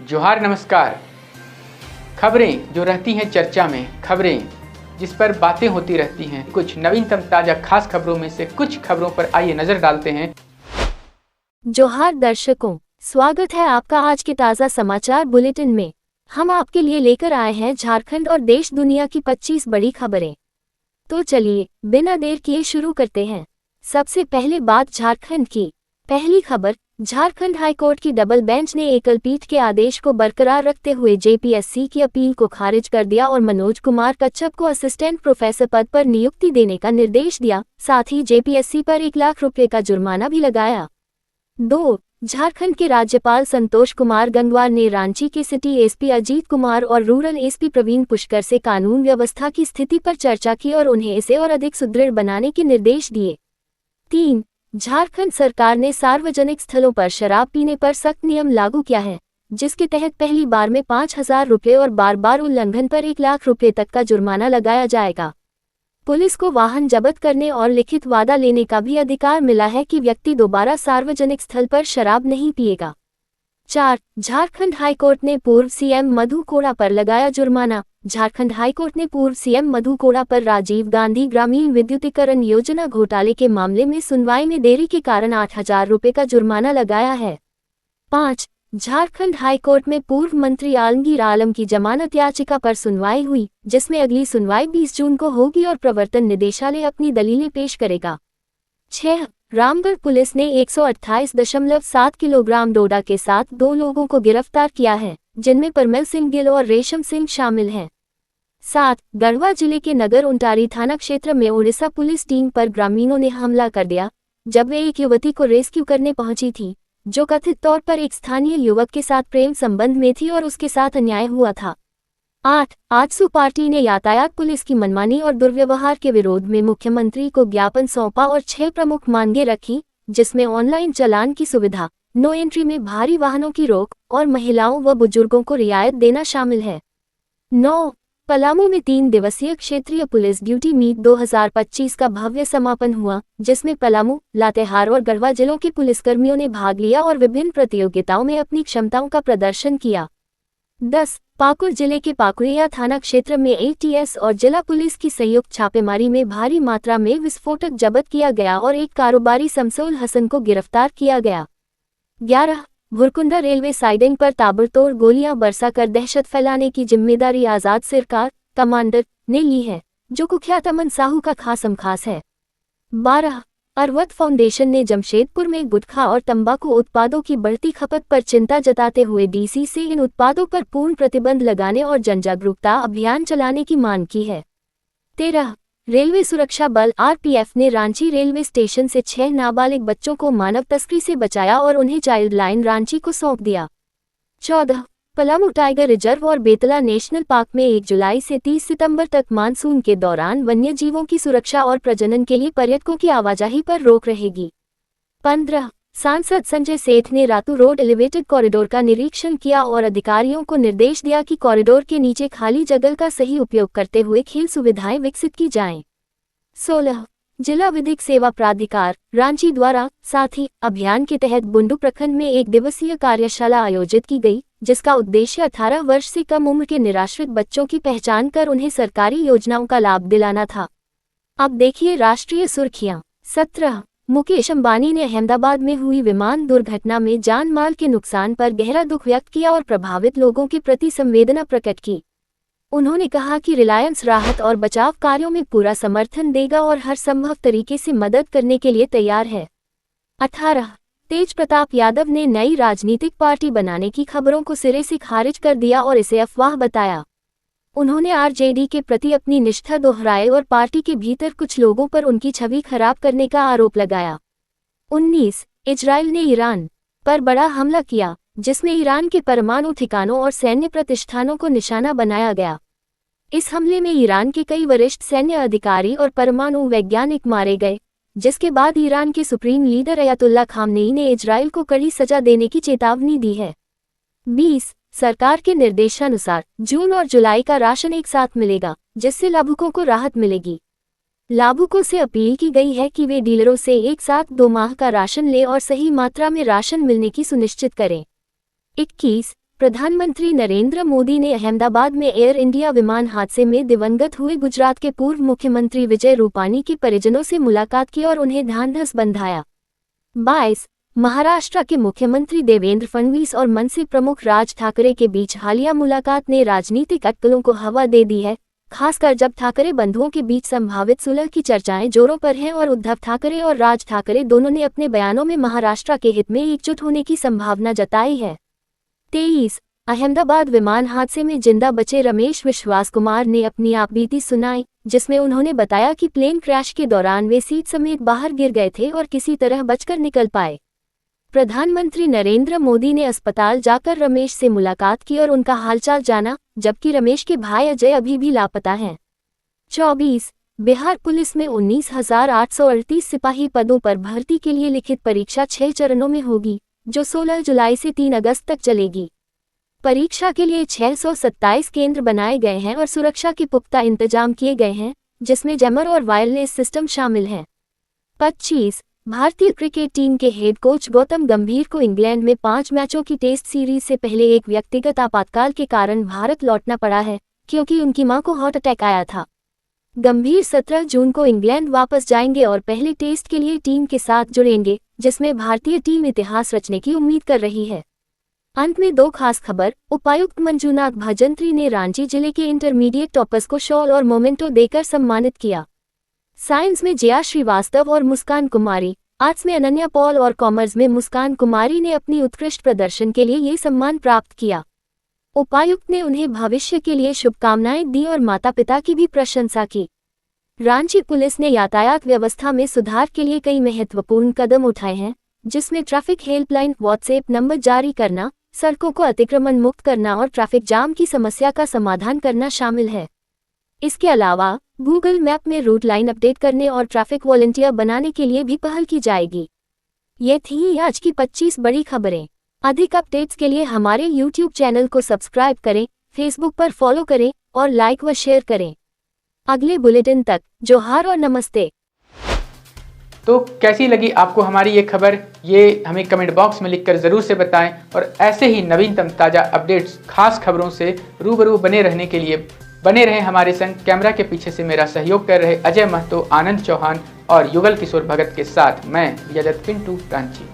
जोहार नमस्कार। खबरें जो रहती हैं चर्चा में, खबरें जिस पर बातें होती रहती हैं, कुछ नवीनतम ताजा खास खबरों में से कुछ खबरों पर आइए नजर डालते हैं। जोहार दर्शकों, स्वागत है आपका आज के ताज़ा समाचार बुलेटिन में। हम आपके लिए लेकर आए हैं झारखंड और देश दुनिया की 25 बड़ी खबरें। तो चलिए बिना देर किए शुरू करते हैं। सबसे पहले बात झारखंड की। पहली खबर, झारखंड हाईकोर्ट की डबल बेंच ने एकल पीठ के आदेश को बरकरार रखते हुए जेपीएससी की अपील को खारिज कर दिया और मनोज कुमार कच्छप को असिस्टेंट प्रोफेसर पद पर नियुक्ति देने का निर्देश दिया। साथ ही जेपीएससी पर 1 लाख रुपये का जुर्माना भी लगाया। 2. झारखंड के राज्यपाल संतोष कुमार गंगवार ने रांची के सिटी एसपी अजीत कुमार और रूरल एसपी प्रवीण पुष्कर से कानून व्यवस्था की स्थिति पर चर्चा की और उन्हें इसे और अधिक सुदृढ़ बनाने के निर्देश दिए। 3. झारखंड सरकार ने सार्वजनिक स्थलों पर शराब पीने पर सख्त नियम लागू किया है, जिसके तहत पहली बार में 5,000 रुपये और बार बार उल्लंघन पर 1 लाख रुपये तक का जुर्माना लगाया जाएगा। पुलिस को वाहन जब्त करने और लिखित वादा लेने का भी अधिकार मिला है कि व्यक्ति दोबारा सार्वजनिक स्थल पर शराब नहीं पिएगा। 4. झारखंड हाईकोर्ट ने पूर्व सीएम मधु कोड़ा पर लगाया जुर्माना। झारखंड हाईकोर्ट ने पूर्व सीएम मधु कोड़ा पर राजीव गांधी ग्रामीण विद्युतीकरण योजना घोटाले के मामले में सुनवाई में देरी के कारण 8,000 रुपये का जुर्माना लगाया है। 5. झारखंड हाईकोर्ट में पूर्व मंत्री आलमगीर आलम की जमानत याचिका पर सुनवाई हुई, जिसमें अगली सुनवाई 20 जून को होगी और प्रवर्तन निदेशालय अपनी दलीलें पेश करेगा। 6. रामगढ़ पुलिस ने 128.7 किलोग्राम डोडा के साथ 2 लोगों को गिरफ्तार किया है, जिनमें परमल सिंह गिल और रेशम सिंह शामिल हैं। 7. गढ़वा जिले के नगर उंटारी थाना क्षेत्र में उड़ीसा पुलिस टीम पर ग्रामीणों ने हमला कर दिया, जब वे एक युवती को रेस्क्यू करने पहुंची थी, जो कथित तौर पर एक स्थानीय युवक के साथ प्रेम संबंध में थी और उसके साथ अन्याय हुआ था। 8. आजसू पार्टी ने यातायात पुलिस की मनमानी और दुर्व्यवहार के विरोध में मुख्यमंत्री को ज्ञापन सौंपा और 6 प्रमुख मांगें रखी, जिसमें ऑनलाइन चालान की सुविधा, नो एंट्री में भारी वाहनों की रोक और महिलाओं व बुजुर्गों को रियायत देना शामिल है। 9. पलामू में 3 दिवसीय क्षेत्रीय पुलिस ड्यूटी मीट 2025 का भव्य समापन हुआ, जिसमें पलामू, लातेहार और गढ़वा जिलों के पुलिसकर्मियों ने भाग लिया और विभिन्न प्रतियोगिताओं में अपनी क्षमताओं का प्रदर्शन किया। 10. पाकुड़ जिले के पाकुड़िया थाना क्षेत्र में एटीएस और जिला पुलिस की संयुक्त छापेमारी में भारी मात्रा में विस्फोटक जब्त किया गया और एक कारोबारी शमसुल हसन को गिरफ्तार किया गया। 11. भुरकुंडा रेलवे साइडिंग पर ताबड़तोड़ गोलियां बरसाकर दहशत फैलाने की जिम्मेदारी आजाद सरकार कमांडर ने ली है, जो कुख्यात अमन साहू का खासम खास है। 12. अरवत फाउंडेशन ने जमशेदपुर में गुटखा और तंबाकू उत्पादों की बढ़ती खपत पर चिंता जताते हुए डीसी से इन उत्पादों पर पूर्ण प्रतिबंध लगाने और जनजागरूकता अभियान चलाने की मांग की है। 13. रेलवे सुरक्षा बल आरपीएफ ने रांची रेलवे स्टेशन से 6 नाबालिग बच्चों को मानव तस्करी से बचाया और उन्हें चाइल्ड लाइन रांची को सौंप दिया। 14. पलामू टाइगर रिजर्व और बेतला नेशनल पार्क में 1 जुलाई से 30 सितंबर तक मानसून के दौरान वन्यजीवों की सुरक्षा और प्रजनन के लिए पर्यटकों की आवाजाही पर रोक रहेगी। 15. सांसद संजय सेठ ने रातू रोड एलिवेटेड कॉरिडोर का निरीक्षण किया और अधिकारियों को निर्देश दिया कि कॉरिडोर के नीचे खाली जगह का सही उपयोग करते हुए खेल सुविधाएं विकसित की जाएं। 16. जिला विधिक सेवा प्राधिकार रांची द्वारा साथी अभियान के तहत बुंडू प्रखंड में 1 दिवसीय कार्यशाला आयोजित की गई, जिसका उद्देश्य 18 वर्ष से कम उम्र के निराश्रित बच्चों की पहचान कर उन्हें सरकारी योजनाओं का लाभ दिलाना था। अब देखिए राष्ट्रीय सुर्खियां। 17. मुकेश अंबानी ने अहमदाबाद में हुई विमान दुर्घटना में जान माल के नुकसान पर गहरा दुख व्यक्त किया और प्रभावित लोगों के प्रति संवेदना प्रकट की। उन्होंने कहा कि रिलायंस राहत और बचाव कार्यों में पूरा समर्थन देगा और हर संभव तरीके से मदद करने के लिए तैयार है। 18. तेज प्रताप यादव ने नई राजनीतिक पार्टी बनाने की खबरों को सिरे से खारिज कर दिया और इसे अफवाह बताया। उन्होंने आरजेडी के प्रति अपनी निष्ठा दोहराई और पार्टी के भीतर कुछ लोगों पर उनकी छवि खराब करने का आरोप लगाया। 19. इजरायल ने ईरान पर बड़ा हमला किया, जिसमें ईरान के परमाणु ठिकानों और सैन्य प्रतिष्ठानों को निशाना बनाया गया। इस हमले में ईरान के कई वरिष्ठ सैन्य अधिकारी और परमाणु वैज्ञानिक मारे गए, जिसके बाद ईरान के सुप्रीम लीडर अयातुल्ला खामनेई ने इजरायल को कड़ी सजा देने की चेतावनी दी है। 20. सरकार के निर्देशानुसार जून और जुलाई का राशन एक साथ मिलेगा, जिससे लाभुकों को राहत मिलेगी। लाभुकों से अपील की गई है कि वे डीलरों से एक साथ 2 माह का राशन लें और सही मात्रा में राशन मिलने की सुनिश्चित करें। 21. प्रधानमंत्री नरेंद्र मोदी ने अहमदाबाद में एयर इंडिया विमान हादसे में दिवंगत हुए गुजरात के पूर्व मुख्यमंत्री विजय रूपानी के परिजनों से मुलाकात की और उन्हें ढांढस बंधाया। 22 महाराष्ट्र के मुख्यमंत्री देवेंद्र फडणवीस और मनसे प्रमुख राज ठाकरे के बीच हालिया मुलाकात ने राजनीतिक अटकलों को हवा दे दी है, खासकर जब ठाकरे बंधुओं के बीच संभावित सुलह की चर्चाएं जोरों पर हैं और उद्धव ठाकरे और राज ठाकरे दोनों ने अपने बयानों में महाराष्ट्र के हित में एकजुट होने की संभावना जताई है। 23 अहमदाबाद विमान हादसे में जिंदा बचे रमेश विश्वास कुमार ने अपनी आपबीती सुनाई, जिसमें उन्होंने बताया कि प्लेन क्रैश के दौरान वे सीट समेत बाहर गिर गए थे और किसी तरह बचकर निकल पाए। प्रधानमंत्री नरेंद्र मोदी ने अस्पताल जाकर रमेश से मुलाकात की और उनका हालचाल जाना, जबकि रमेश के भाई अजय अभी भी लापता हैं। 24 बिहार पुलिस में 19,838 सिपाही पदों पर भर्ती के लिए लिखित परीक्षा 6 चरणों में होगी, जो 16 जुलाई से 3 अगस्त तक चलेगी। परीक्षा के लिए 627 केंद्र बनाए गए हैं और सुरक्षा के पुख्ता इंतजाम किए गए हैं, जिसमें जैमर और वायरलेस सिस्टम शामिल हैं। 25 भारतीय क्रिकेट टीम के हेड कोच गौतम गंभीर को इंग्लैंड में 5 मैचों की टेस्ट सीरीज से पहले एक व्यक्तिगत आपातकाल के कारण भारत लौटना पड़ा है, क्योंकि उनकी मां को हार्ट अटैक आया था। गंभीर 17 जून को इंग्लैंड वापस जाएंगे और पहले टेस्ट के लिए टीम के साथ जुड़ेंगे, जिसमें भारतीय टीम इतिहास रचने की उम्मीद कर रही है। अंत में 2 खास खबर। उपायुक्त मंजूनाथ भजंत्री ने रांची जिले के इंटरमीडिएट टॉपर्स को शॉल और मोमेंटो देकर सम्मानित किया। साइंस में जया श्रीवास्तव और मुस्कान कुमारी, आर्ट्स में अनन्या पॉल और कॉमर्स में मुस्कान कुमारी ने अपनी उत्कृष्ट प्रदर्शन के लिए ये सम्मान प्राप्त किया। उपायुक्त ने उन्हें भविष्य के लिए शुभकामनाएं दी और माता पिता की भी प्रशंसा की। रांची पुलिस ने यातायात व्यवस्था में सुधार के लिए कई महत्वपूर्ण कदम उठाए हैं, जिसमें ट्रैफिक हेल्पलाइन, व्हाट्सएप नंबर जारी करना, सड़कों को अतिक्रमण मुक्त करना और ट्रैफिक जाम की समस्या का समाधान करना शामिल है। इसके अलावा गूगल मैप में रूट लाइन अपडेट करने और ट्रैफिक वॉलंटियर बनाने के लिए भी पहल की जाएगी। ये थी आज की 25 बड़ी खबरें। अधिक अपडेट्स के लिए हमारे YouTube चैनल को सब्सक्राइब करें, फेसबुक पर फॉलो करें और लाइक व शेयर करें। अगले बुलेटिन तक जोहार और नमस्ते। तो कैसी लगी आपको हमारी ये खबर, ये हमें कमेंट बॉक्स में लिखकर ज़रूर से बताएं और ऐसे ही नवीनतम ताज़ा अपडेट्स, खास खबरों से रूबरू बने रहने के लिए बने रहें हमारे संग। कैमरा के पीछे से मेरा सहयोग कर रहे अजय महतो, आनंद चौहान और युगल किशोर भगत के साथ मैं विजय दत्त पिंटू रांची।